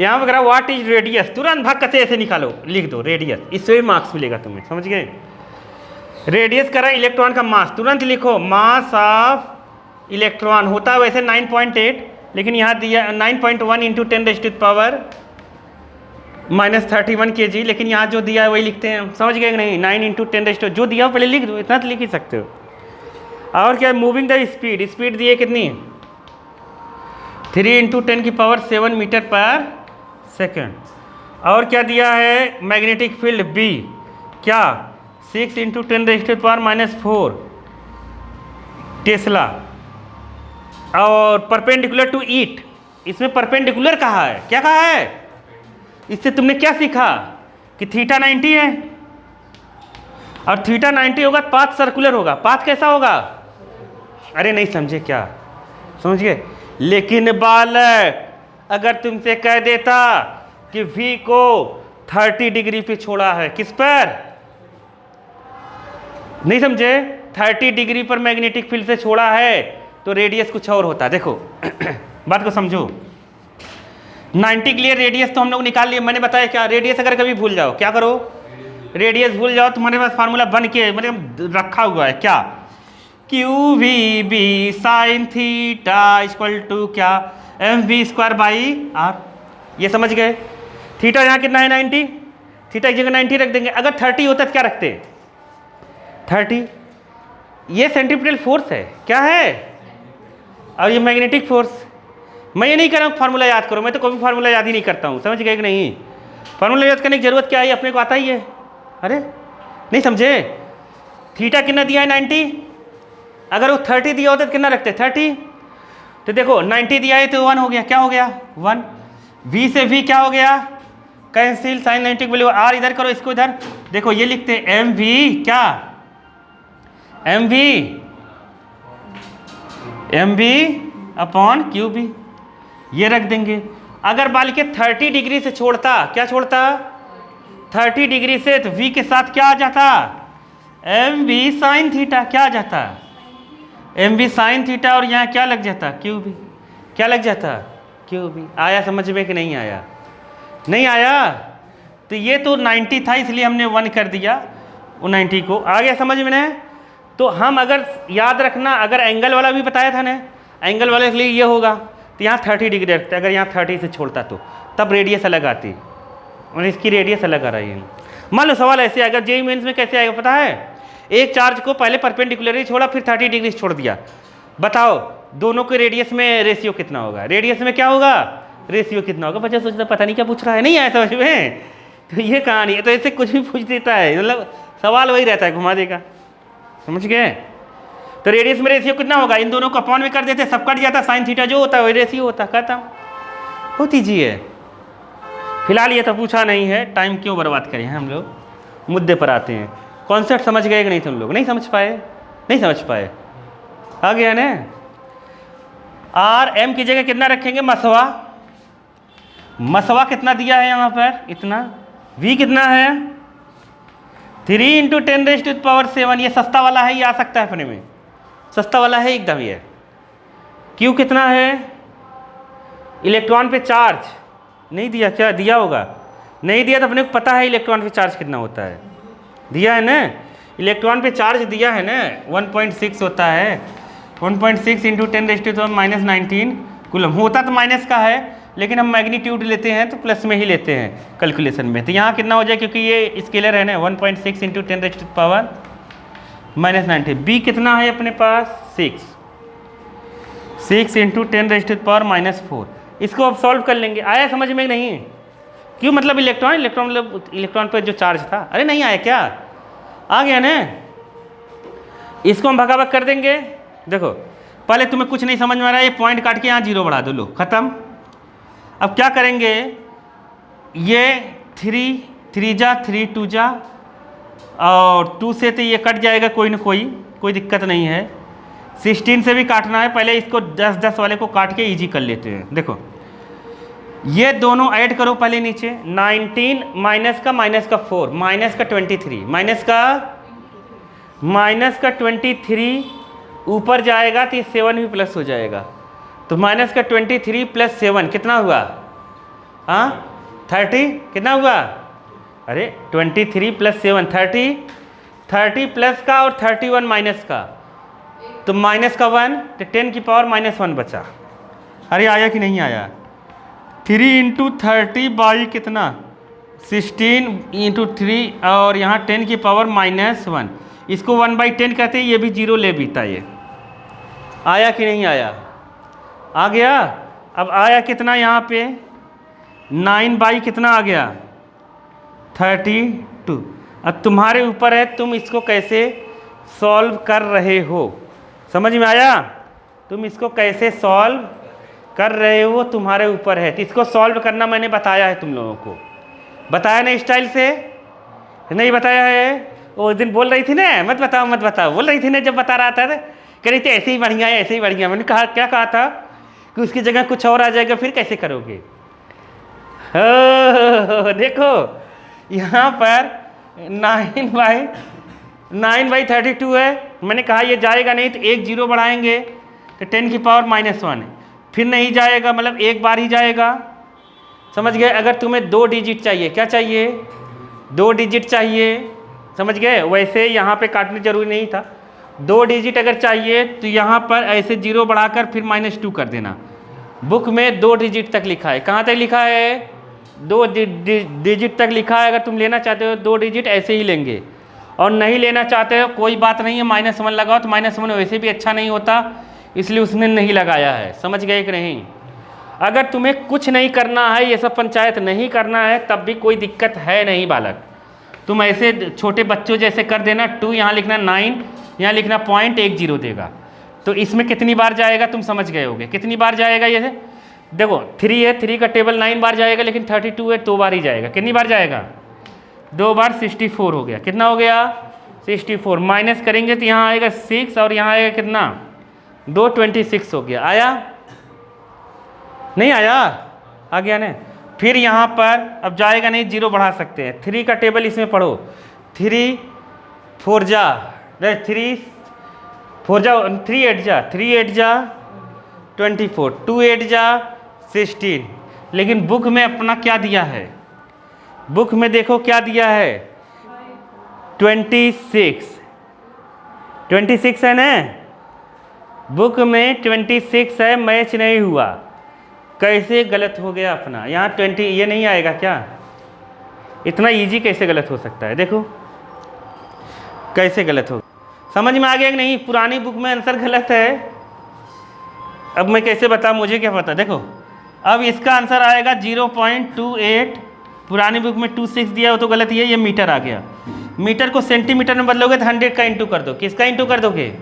यहाँ पर करा व्हाट इज रेडियस, तुरंत भाग कसे ऐसे निकालो, लिख दो रेडियस, इससे भी मार्क्स मिलेगा तुम्हें, समझ गए। रेडियस करा इलेक्ट्रॉन का मास, तुरंत लिखो मास ऑफ इलेक्ट्रॉन होता है वैसे 9.8, लेकिन यहाँ दिया 9.1 इंटू 10⁻31 kg, लेकिन यहाँ जो दिया है वही लिखते हैं, समझ गए कि नहीं। 9 इंटू 10 जो दिया हो पहले लिख दो, इतना तो लिख ही सकते हो। और क्या, मूविंग द स्पीड, स्पीड दी है कितनी 3 इंटू 10⁻7 मीटर पर सेकेंड। और क्या दिया है, मैग्नेटिक फील्ड बी क्या 6 इंटू 10⁻⁻4 टेस्ला। और परपेंडिकुलर टू ईट, इसमें परपेंडिकुलर कहा है, क्या कहा है, इससे तुमने क्या सीखा कि थीटा 90 है, और थीटा 90 होगा पाथ सर्कुलर होगा, पाथ कैसा होगा, अरे नहीं समझे क्या, समझिए। लेकिन बालक अगर तुमसे कह देता कि V को 30 डिग्री पे छोड़ा है, किस पर, नहीं समझे, 30 डिग्री पर मैग्नेटिक फील्ड से छोड़ा है, तो रेडियस कुछ और होता। देखो बात को समझो, 90 के लिए रेडियस तो हम लोग निकाल लिए, मैंने बताया क्या, रेडियस अगर कभी भूल जाओ क्या करो, रेडियस भूल जाओ, तुम्हारे पास फार्मूला बन के मतलब रखा हुआ है क्या, Q V B sine theta equal to क्या mv² बाई आर, ये समझ गए। थीटा यहाँ कितना है 90, थीटा की जगह 90 रख देंगे, अगर 30 होता तो क्या रखते 30, ये सेंट्रीपिटल फोर्स है, क्या है, और ये मैग्नेटिक फोर्स। मैं ये नहीं कह रहा हूँ फार्मूला याद करो, मैं तो कभी फार्मूला याद ही नहीं करता हूँ, समझ गए कि नहीं। फार्मूला याद करने की जरूरत क्या है, अपने को आता ही है। अरे नहीं समझे, थीटा कितना दिया है 90, अगर वो 30 दिया होता तो कितना रखते 30, तो देखो 90 दिया है तो 1 हो गया, क्या हो गया 1, v से v क्या हो गया कैंसिल, साइन 90 की वैल्यू r इधर करो, इसको इधर देखो, ये लिखते हैं mv क्या mv अपॉन qb, ये रख देंगे। अगर बाल के 30 डिग्री से छोड़ता, क्या छोड़ता 30 डिग्री से, तो v के साथ क्या आ जाता mv साइन थीटा, क्या आ जाता mv साइन थीटा, और यहाँ क्या लग जाता qb, क्या लग जाता qb। आया समझ में कि नहीं आया, नहीं आया, तो ये तो 90 था इसलिए हमने 1 कर दिया, वो 90 को आ गया समझ में ना। तो हम अगर याद रखना, अगर एंगल वाला भी बताया था ना, एंगल वाले के लिए ये होगा, तो यहाँ 30 डिग्री रखते, अगर यहाँ 30 से छोड़ता तो तब रेडियस अलग आती, और इसकी रेडियस अलग आ रही है। मान लो सवाल ऐसे आएगा, जेईई मेंस में कैसे आएगा पता है, एक चार्ज को पहले परपेंडिकुलरली छोड़ा, फिर 30 डिग्री से छोड़ दिया, बताओ दोनों के रेडियस में रेशियो कितना होगा, रेडियस में क्या होगा रेशियो कितना होगा। बच्चा सोचता पता नहीं क्या पूछ रहा है, नहीं आया समझ में, तो ये कहानी है। तो ऐसे कुछ भी पूछ देता है, मतलब सवाल वही रहता है, घुमा देगा, समझ गए। तो रेडियस में रेशियो कितना होगा, इन दोनों को अपॉन में कर देते, सब कट जाता, साइन थीटा जो होता है वही रेशियो होता, कहता हूँ बहुत ईजी है। फिलहाल ये तो पूछा नहीं है, टाइम क्यों बर्बाद करें, हम लोग मुद्दे पर आते हैं। कॉन्सेप्ट समझ गए कि नहीं, तुम लोग नहीं समझ पाए, नहीं समझ पाए, आ गया ना। आर एम की जगह कितना रखेंगे, मसवा, मसवा कितना दिया है यहाँ पर इतना, वी कितना है 3 इंटू 10⁻⁷, ये सस्ता वाला है, ये आ सकता है अपने में, सस्ता वाला है एकदम ये। क्यू कितना है, इलेक्ट्रॉन पे चार्ज नहीं दिया, क्या दिया होगा, नहीं दिया तो अपने को पता है इलेक्ट्रॉन पे चार्ज कितना होता है, दिया है ना, इलेक्ट्रॉन पे चार्ज दिया है ना 1.6 होता है, 1.6 इंटू 10⁻⁻19 कूलम, होता तो माइनस का है, लेकिन हम मैग्नीट्यूड लेते हैं तो प्लस में ही लेते हैं कैलकुलेशन में, तो यहाँ कितना हो जाए, क्योंकि ये स्केलर है ना 1.6 इंटू 10⁻⁻19। बी कितना है अपने पास 6 इंटू 10⁻⁻4, इसको अब सॉल्व कर लेंगे। आया समझ में नहीं, क्यों मतलब इलेक्ट्रॉन, इलेक्ट्रॉन मतलब इलेक्ट्रॉन पर जो चार्ज था, अरे नहीं आया क्या, आ गया ना, इसको हम भगाभग कर देंगे। देखो पहले तुम्हें कुछ नहीं समझ में आ रहा है, ये पॉइंट काट के यहाँ 0 बढ़ा दो, लो खत्म। अब क्या करेंगे, ये 3 जा 3 2 जा, और 2 से तो ये कट जाएगा कोई ना कोई दिक्कत नहीं है। 16 से भी काटना है, पहले इसको 10 वाले को काट के ईजी कर लेते हैं। देखो ये दोनों ऐड करो पहले नीचे, 19 माइनस का 4 माइनस का 23 माइनस का 23 ऊपर जाएगा तो ये 7 भी प्लस हो जाएगा, तो माइनस का 23 प्लस 7 कितना हुआ हाँ 30 कितना हुआ, अरे 23 प्लस 7 30, 30 प्लस का और 31 माइनस का, तो माइनस का 1, तो 10 की पावर -1 बचा। अरे आया कि नहीं आया, 3 इंटू 30 बाई कितना 16 इंटू 3 और यहाँ 10 की पावर -1, इसको 1/10 कहते हैं, ये भी 0 ले बीता। ये आया कि नहीं आया, आ गया। अब आया कितना यहाँ पे 9 बाई कितना आ गया 32। अब तुम्हारे ऊपर है तुम इसको कैसे सॉल्व कर रहे हो, समझ में आया, तुम इसको कैसे सॉल्व कर रहे हो तुम्हारे ऊपर है। तो इसको सॉल्व करना मैंने बताया है, तुम लोगों को बताया ना स्टाइल से, नहीं बताया है। वो उस दिन बोल रही थी ना मत बताओ मत बताओ, बोल रही थी ना जब बता रहा था, कह रही थी ऐसे ही बढ़िया है ऐसे ही बढ़िया। मैंने कहा क्या कहा था कि उसकी जगह कुछ और आ जाएगा, फिर कैसे करोगे। देखो यहाँ पर 9/32 है, मैंने कहा ये जाएगा नहीं, तो एक 0 बढ़ाएंगे तो 10 की पावर -1, फिर नहीं जाएगा, मतलब एक बार ही जाएगा, समझ गए। अगर तुम्हें 2 डिजिट चाहिए, क्या चाहिए 2 डिजिट चाहिए, समझ गए। वैसे यहाँ पे काटने जरूरी नहीं था, 2 डिजिट अगर चाहिए तो यहाँ पर ऐसे 0 बढ़ाकर फिर -2 कर देना। बुक में 2 डिजिट तक लिखा है, कहाँ तक लिखा है 2 डिजिट तक लिखा है। अगर तुम लेना चाहते हो 2 डिजिट ऐसे ही लेंगे, और नहीं लेना चाहते हो कोई बात नहीं है, -1 लगाओ, तो -1 वैसे भी अच्छा नहीं होता, इसलिए उसने नहीं लगाया है, समझ गए कि नहीं। अगर तुम्हें कुछ नहीं करना है, ये सब पंचायत नहीं करना है, तब भी कोई दिक्कत है नहीं बालक, तुम ऐसे छोटे बच्चों जैसे कर देना। 2 यहाँ लिखना 9, यहाँ लिखना 0.10 देगा, तो इसमें कितनी बार जाएगा तुम समझ गए होगे, कितनी बार जाएगा। ये देखो 3 है, 3 का टेबल 9 बार जाएगा, लेकिन 32 है 2 बार ही जाएगा। कितनी बार जाएगा 2 बार, 64 हो गया। कितना हो गया 64, माइनस करेंगे तो यहाँ आएगा 6 और यहाँ आएगा कितना 2, 26 हो गया। आया नहीं आया, आ गया ना। फिर यहाँ पर अब जाएगा नहीं, 0 बढ़ा सकते हैं। 3 का टेबल इसमें पढ़ो, 3 4 जा 3 4 जा 3 8 जा 3 8 जा 24, 2 8 जा 16। लेकिन बुक में अपना क्या दिया है, बुक में देखो क्या दिया है 26 है ना, बुक में 26 है, मैच नहीं हुआ। कैसे गलत हो गया अपना, यहाँ 20 ये नहीं आएगा क्या, इतना इजी कैसे गलत हो सकता है, देखो कैसे गलत हो। समझ में आ गया कि नहीं, पुरानी बुक में आंसर गलत है। अब मैं कैसे बताऊँ, मुझे क्या पता। देखो अब इसका आंसर आएगा 0.28, पुरानी बुक में 26 दिया हो तो गलत ही है, ये मीटर आ गया। मीटर को सेंटीमीटर में बदलोगे तो 100 का इंटू कर दो, किसका इंटू कर दोगे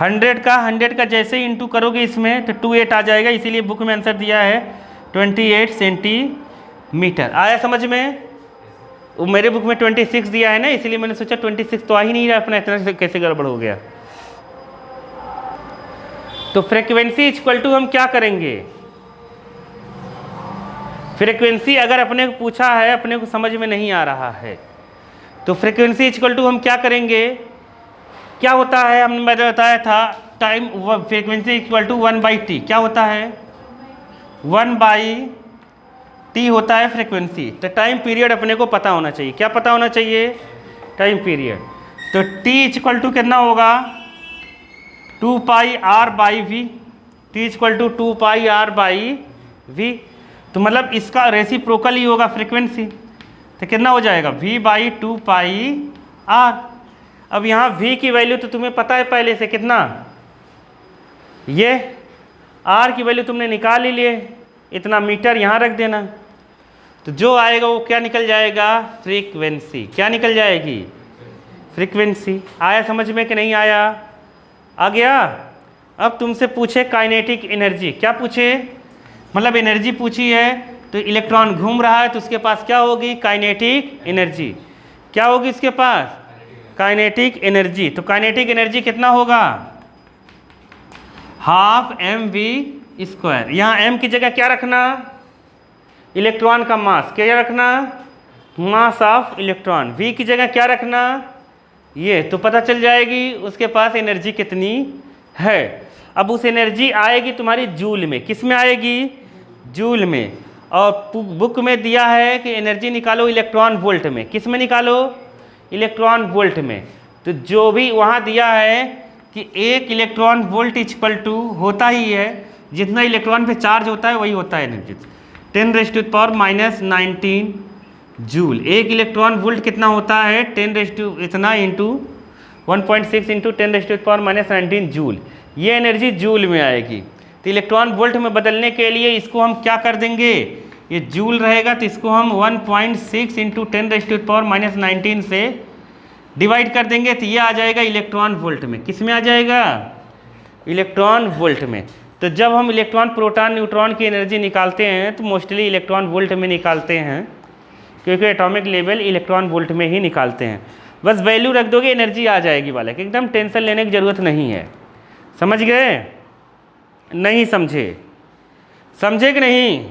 100 का जैसे ही इंटू करोगे इसमें तो 28 आ जाएगा, इसीलिए बुक में आंसर दिया है 28 सेंटीमीटर। आया समझ में, वो मेरे बुक में 26 दिया है ना, इसीलिए मैंने सोचा 26 तो आ ही नहीं रहा अपना, इतना कैसे गड़बड़ हो गया। तो फ्रीक्वेंसी इक्वल टू हम क्या करेंगे, फ्रीक्वेंसी अगर अपने को पूछा है, अपने को समझ में नहीं आ रहा है, तो फ्रीक्वेंसी इक्वल टू हम क्या करेंगे, क्या होता है हमने बताया था time, frequency equal to 1/t क्या होता है 1/t होता है फ्रीक्वेंसी। तो टाइम पीरियड अपने को पता होना चाहिए, क्या पता होना चाहिए टाइम पीरियड। तो t इक्वल टू कितना होगा 2πr/v, t equal to 2πr/v। तो मतलब इसका रेसिप्रोकल ही होगा फ्रीक्वेंसी, तो कितना हो जाएगा v/2πr। अब यहाँ v की वैल्यू तो तुम्हें पता है पहले से कितना, ये r की वैल्यू तुमने निकाल ही लिए, इतना मीटर यहाँ रख देना, तो जो आएगा वो क्या निकल जाएगा फ्रीक्वेंसी। क्या निकल जाएगी फ्रीक्वेंसी। आया समझ में कि नहीं आया, आ गया। अब तुमसे पूछे काइनेटिक एनर्जी, क्या पूछे मतलब एनर्जी पूछी है, तो इलेक्ट्रॉन घूम रहा है तो उसके पास क्या होगी काइनेटिक एनर्जी, क्या होगी उसके पास काइनेटिक एनर्जी। तो काइनेटिक एनर्जी कितना होगा 12 mv²। यहाँ m की जगह क्या रखना इलेक्ट्रॉन का मास, क्या रखना मास ऑफ इलेक्ट्रॉन। v की जगह क्या रखना ये, तो पता चल जाएगी उसके पास एनर्जी कितनी है। अब उस एनर्जी आएगी तुम्हारी जूल में, किस में आएगी जूल में। और बुक में दिया है कि एनर्जी निकालो इलेक्ट्रॉन वोल्ट में, किस में निकालो? इलेक्ट्रॉन वोल्ट में। तो जो भी वहाँ दिया है कि 1 इलेक्ट्रॉन वोल्ट इक्वल टू होता ही है, जितना इलेक्ट्रॉन पे चार्ज होता है वही होता है एनर्जी, 10⁻⁻19 जूल। 1 इलेक्ट्रॉन वोल्ट कितना होता है? 10 इतना इंटू 1.6 इंटू 10⁻⁻19 जूल। ये एनर्जी जूल में आएगी। तो इलेक्ट्रॉन वोल्ट में बदलने के लिए इसको हम क्या कर देंगे? ये जूल रहेगा तो इसको हम 1.6 इंटू 10⁻⁻19 से डिवाइड कर देंगे, तो ये आ जाएगा इलेक्ट्रॉन वोल्ट में। किस में आ जाएगा? इलेक्ट्रॉन वोल्ट में। तो जब हम इलेक्ट्रॉन, प्रोटॉन, न्यूट्रॉन की एनर्जी निकालते हैं तो मोस्टली इलेक्ट्रॉन वोल्ट में निकालते हैं, क्योंकि एटॉमिक लेवल इलेक्ट्रॉन वोल्ट में ही निकालते हैं। बस वैल्यू रख दोगे, एनर्जी आ जाएगी वाला, कि एकदम टेंशन लेने की ज़रूरत नहीं है। समझ गए? नहीं समझे? समझे कि नहीं?